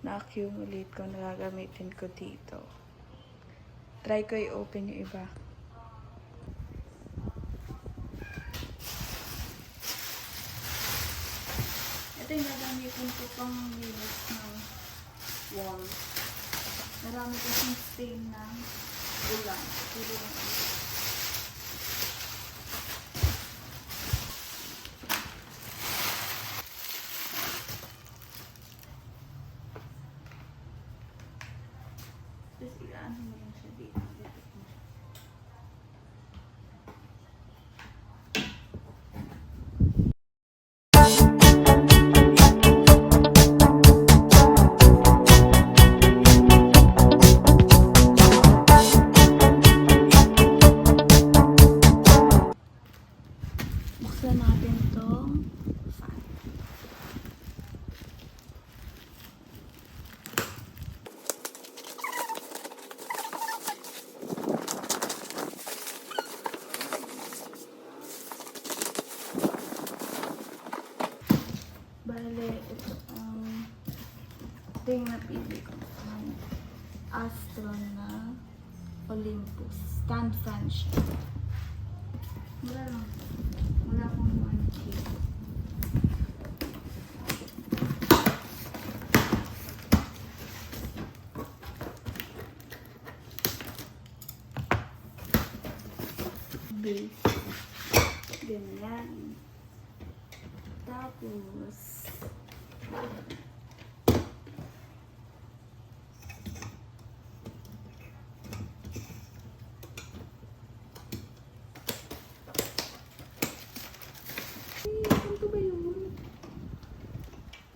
na-accumulate ko, nagagamitin ko dito. Try ko i-open yung iba. Ito yung nagamitin ko pang linis ng wall. Marami kasing stain ng ulan. Puro ng ulan. Tapos ilaan mo lang siya dito. Buksan natin tong fan. Bale, ito ito yung napili ko. Astro na Olympus. Stand fan siya. Wala lang. Wala akong 1K. Base. Ganyan. Tapos, ano ba yun?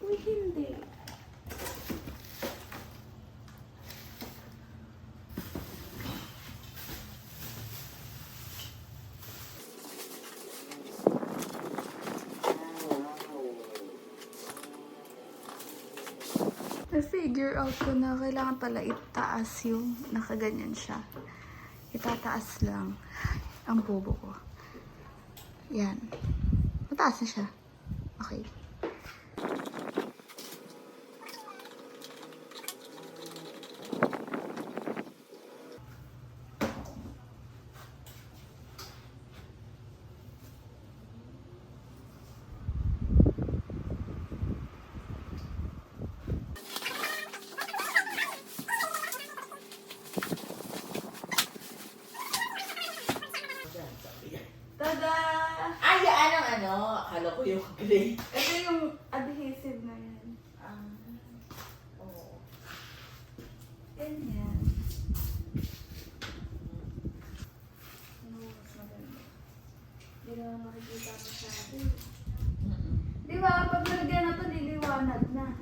Uy, hindi. Na-figure out ko na kailangan pala itaas yung nakaganyan siya. Itataas lang ang bobo ko. Yan. Mataas na siya. Okay. Tada! Ay, ano? Akala ko yung gray. Ito yung adhesive na yan. Oo. Ganyan. Ano mas maganda? Hindi naman makikita masyado. Di ba? Pag nalagyan na ito, liliwanag na.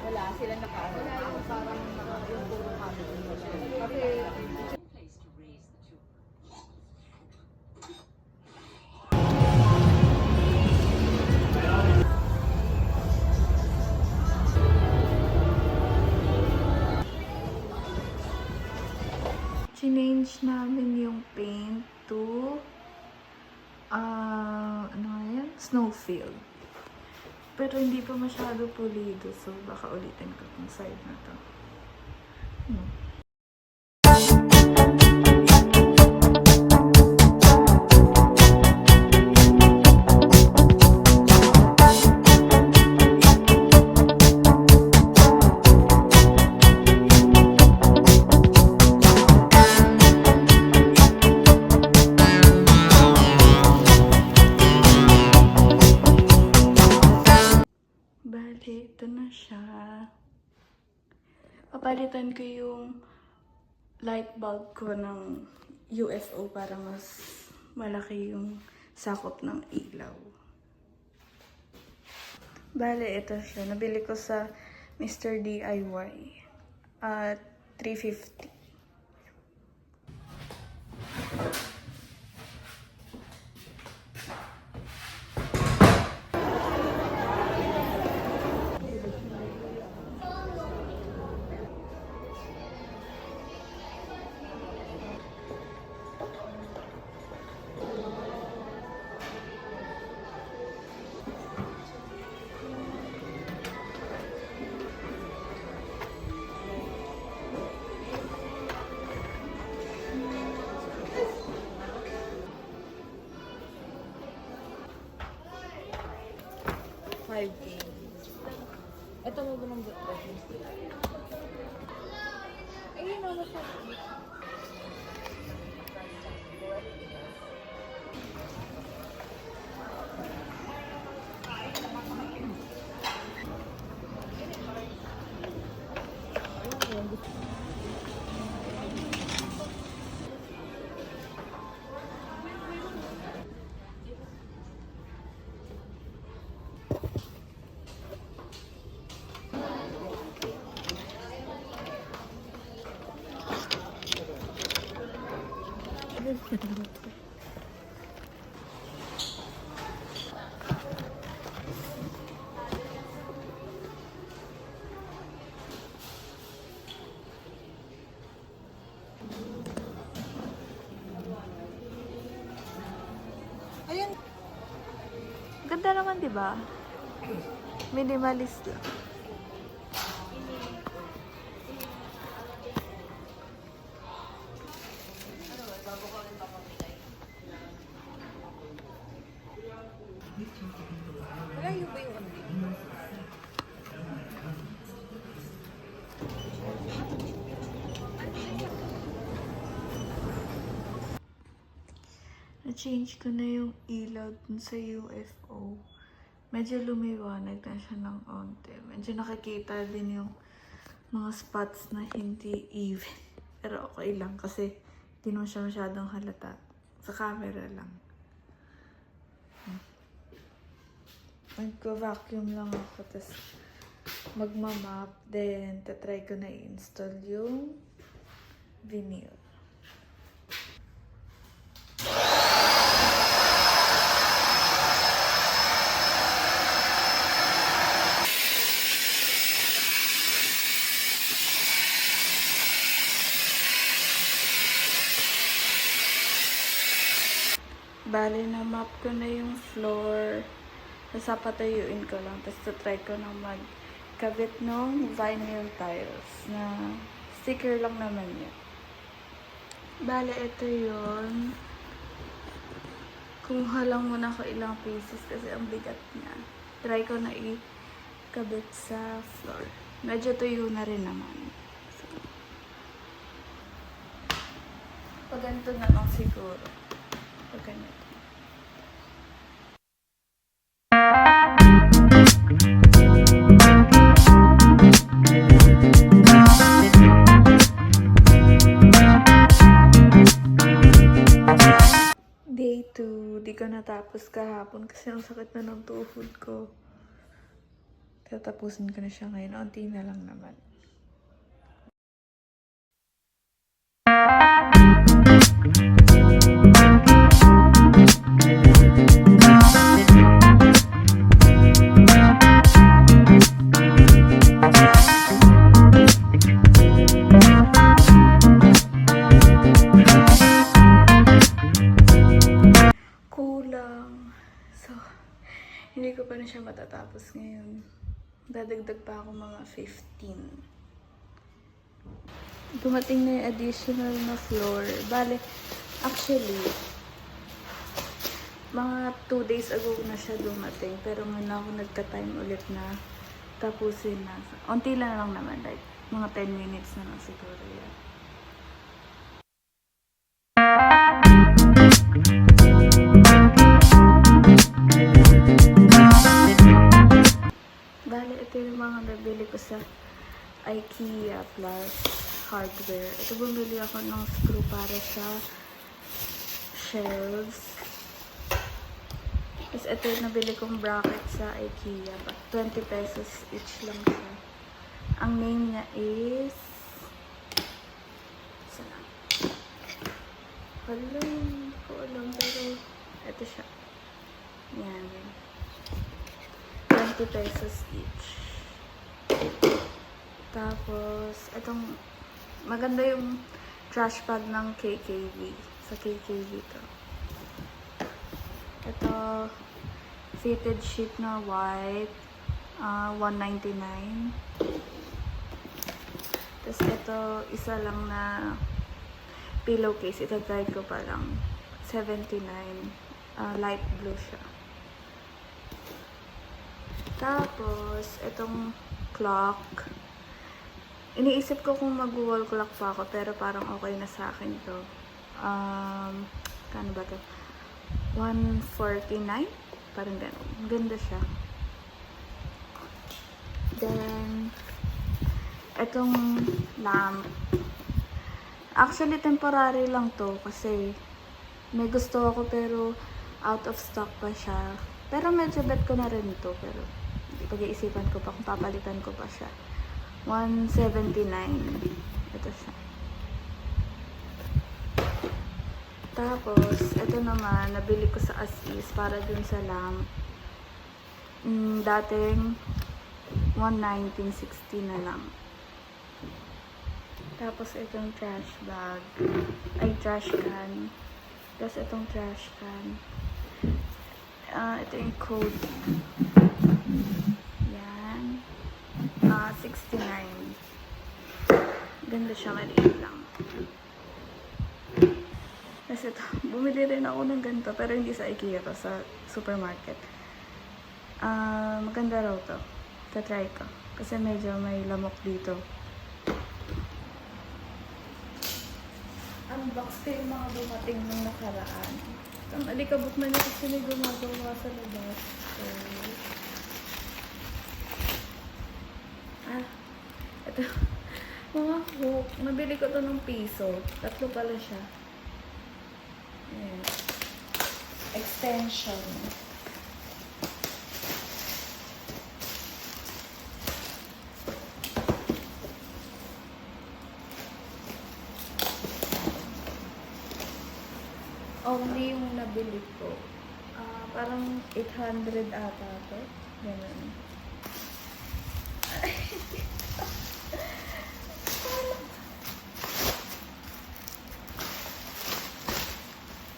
Wala sila nakaano. Parang yung puro kami. Kasi Change namin yung paint to snowfield. Pero hindi pa masyado pulido, so baka ulitin ko kung side na to. Bale, ito na siya. Papalitan ko yung light bulb ko ng UFO para mas malaki yung sakop ng ilaw. Bale, ito siya. Nabili ko sa Mr. DIY at $350. Ito mo ba ng ayun na siya. Ayun. Ganda naman, di ba? Minimalist lang. Wala yung ba yung Na-change ko na yung ilaw dun sa UFO. Medyo lumiwanag na siya ng onte. Medyo nakikita din yung mga spots na hindi even. Pero okay lang kasi hindi naman siya masyadong halata. Sa camera lang. Magko-vacuum lang ako. Tapos magmamap. Then, tatry ko na i-install yung vinyl. Bale, na-map ko na yung floor. Tapos papatayuin ko lang. Tapos try ko na magkabit ng vinyl tiles na sticker lang naman yun. Bale, ito yun. Kumuha lang muna ako ilang pieces kasi ang bigat niya. Try ko na ikabit sa floor. Medyo tuyo na rin naman. So, pag ganito na lang siguro. Pag ganito. Day 2, di ko natapos kahapon kasi ang sakit na ng tuhod ko. Tatapusin ko na siya ngayon. Unti na lang naman. pa rin siya matatapos ngayon. Dadagdag pa ako mga 15. Dumating na yung additional na floor. Bale, actually, mga 2 days ago na siya dumating. Pero ngayon ako nagka-time ulit na tapusin na. Unti lang naman, like, mga 10 minutes na lang siguro yan. Bale, ito yung mga nabili ko sa IKEA plus hardware. Ito bumili ako ng screw para sa shelves. Tapos ito yung nabili kong bracket sa IKEA. 20 pesos each lang siya. Ang name niya is... Saan? Hala, hindi ko alam. Pero ito siya. Yan. 20 pesos each. Tapos, itong maganda yung trash bag ng KKV. Sa KKV to. Ito, fitted sheet na white. $1.99. Tapos ito, isa lang na pillowcase. Ito try ko pa lang. $79. Light blue siya. Tapos, itong clock. Iniisip ko kung mag-wall clock pa ako, pero parang okay na sa akin to. Kano ba to? $149? Parang gano'n. Ganda siya. Then, itong lamp. Actually, temporary lang to kasi may gusto ako pero out of stock pa siya. Pero medyo bet ko na rin ito. Pero pag-iisipan ko pa kung papalitan ko pa siya. $179. Ito siya. Tapos, ito naman, nabili ko sa Asis para dun sa lamp. Dating $119.60 na lang. Tapos, itong trash bag. Ay, trash can. Tapos, itong trash can. Ito yung code. Yan. 69. Ganda siya, maliit lang. Tapos ito, bumili rin ako ng ganito, pero hindi sa IKEA to, sa supermarket. Maganda raw to. Tatry ko. Kasi medyo may lamok dito. Unbox ko yung mga dumating nung nakaraan. Ang alikabok na niya kasi may gumagawa sa labas. So, ito. Mga hook. Nabili ko to ng piso. 3 pala siya. Ayan. Extension. Only yung nabili ko. Parang 800 ata to. Ganun.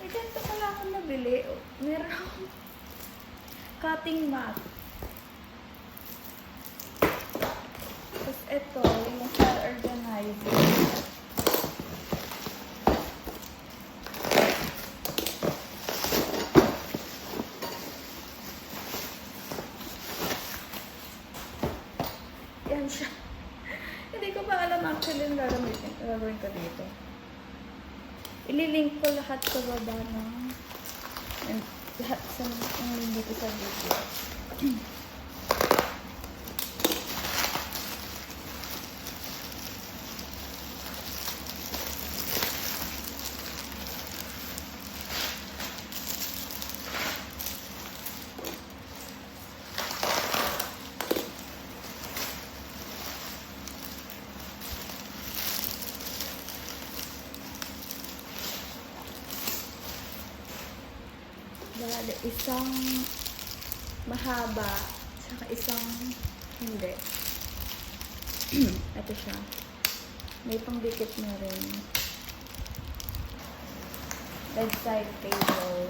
Ganito pala ako nabili. Meron akong cutting mat. Tapos ito, yung file organizer. Yan siya. Hindi ko pa alam actually yung gagawin ko dito. Ililink ko lahat sa baba ng lahat sa dito sa video. Bale, isang mahaba, saka isang hindi. Ito siya. May pangdikit na rin. Bedside table.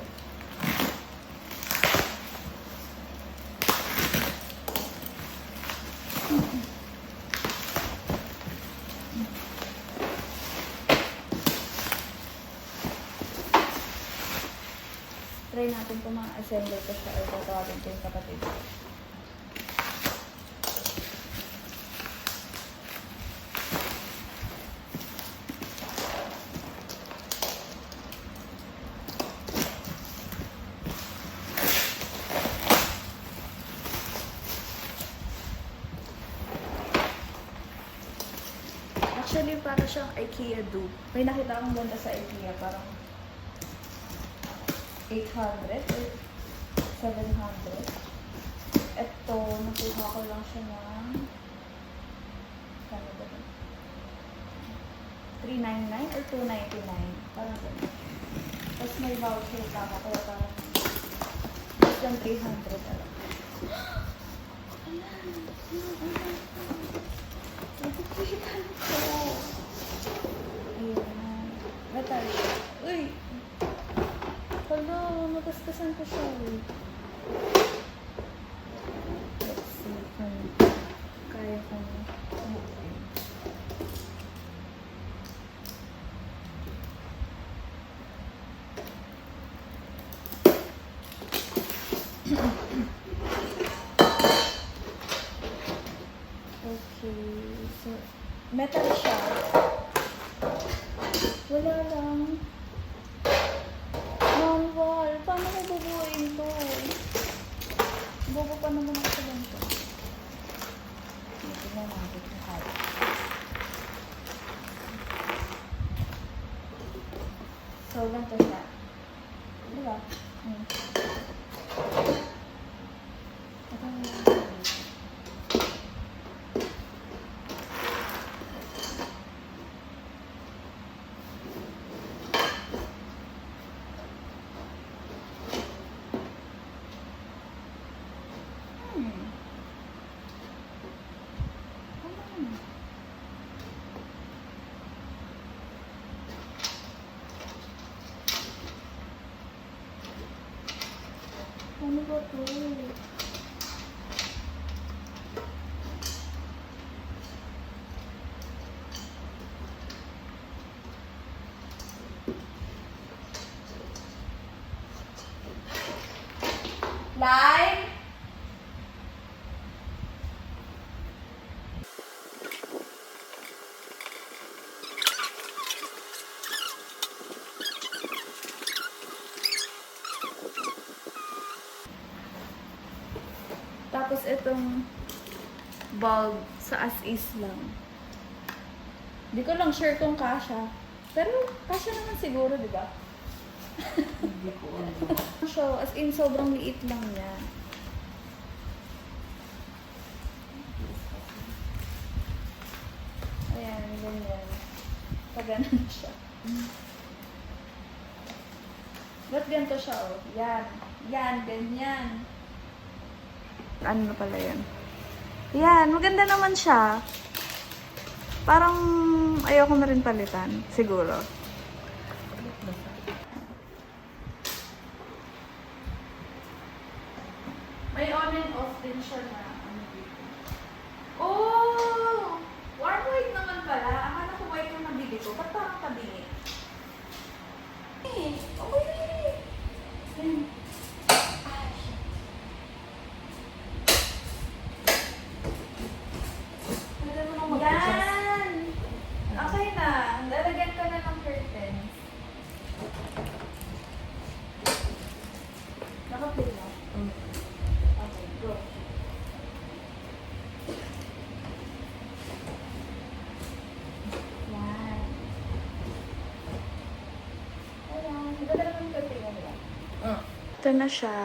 Try natin kung ma-assemble ko siya or tatawagin ko yung kapatid ko. Actually, para siyang IKEA dupe. May nakita akong ganda sa IKEA, parang 800 or 700. Ito, nakuha ko lang siya ng kano ba ito? 399 or 299. Parang gano'n. Tapos may voucher pa ako, kaya parang less than 300 alam. Nakikita ko. Ayan. Battery. Uy! Hala, magastasan ko siya. Let's see kung kaya kong umuwi. Okay, so metal siya. Wala lang. Manual. Paano ko bubuuin to? Bobo pa naman ako sa ganito. Ito na natin yung kaya. So, ganito siya. Diba? Ito na lang. Ano ba to? Live? Tapos itong bulb sa as is lang. Hindi ko lang sure kung kasha. Pero kasha naman siguro, di ba? Hindi ko alam. So, as in, sobrang liit lang niya. Ayan, ganyan. Pag ganun siya. Ba't ganito siya, oh? Yan. Yan, ganyan. Ano na pala yan? Yan, maganda naman siya. Parang ayoko na rin palitan, siguro. May on and off din siya na ano dito. Oh! Warm white naman pala. Akala ko white yung nabili ko. Ba't parang tabingi? Eh, okay. Yan. Ah, shit. Yan! Okay na. Lalagyan ko na ng curtains. Naka-play na. Okay, go. Yan. Ayan. Maganda naman yung curtain nila. Ito na siya.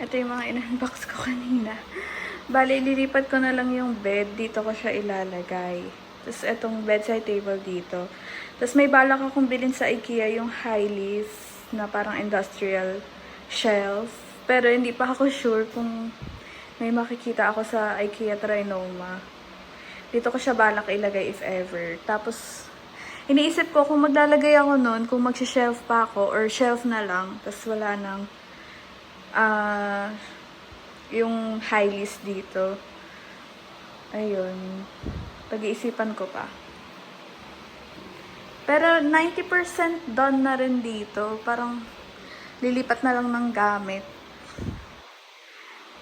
Ito yung mga in-unbox ko kanina. Bale, lilipat ko na lang yung bed. Dito ko siya ilalagay. Tapos, itong bedside table dito. Tapos, may balak akong bilhin sa IKEA yung High-Lis na parang industrial shelf. Pero, hindi pa ako sure kung may makikita ako sa IKEA Trinoma. Dito ko siya balak ilagay if ever. Tapos, iniisip ko kung maglalagay ako nun, kung magsishelf pa ako or shelf na lang. Tapos, wala nang yung High-Lis dito. Ayun. Pag-iisipan ko pa. Pero 90% done na rin dito. Parang lilipat na lang ng gamit.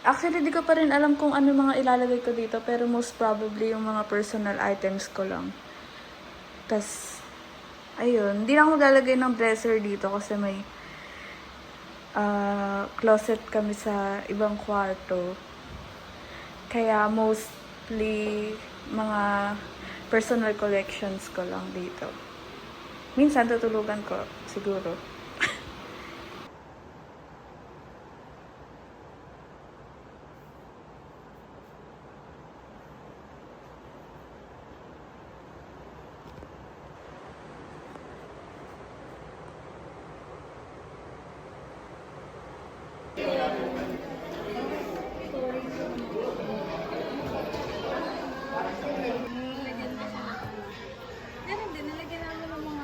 Actually, di ko pa rin alam kung ano mga ilalagay ko dito. Pero most probably yung mga personal items ko lang. Tas, ayun. Hindi na ako maglalagay ng dresser dito kasi may closet kami sa ibang kwarto. Kaya mostly mga personal collections ko lang dito. Minsan tutulugan ko siguro. Meron din, nalagyan namin ng mga...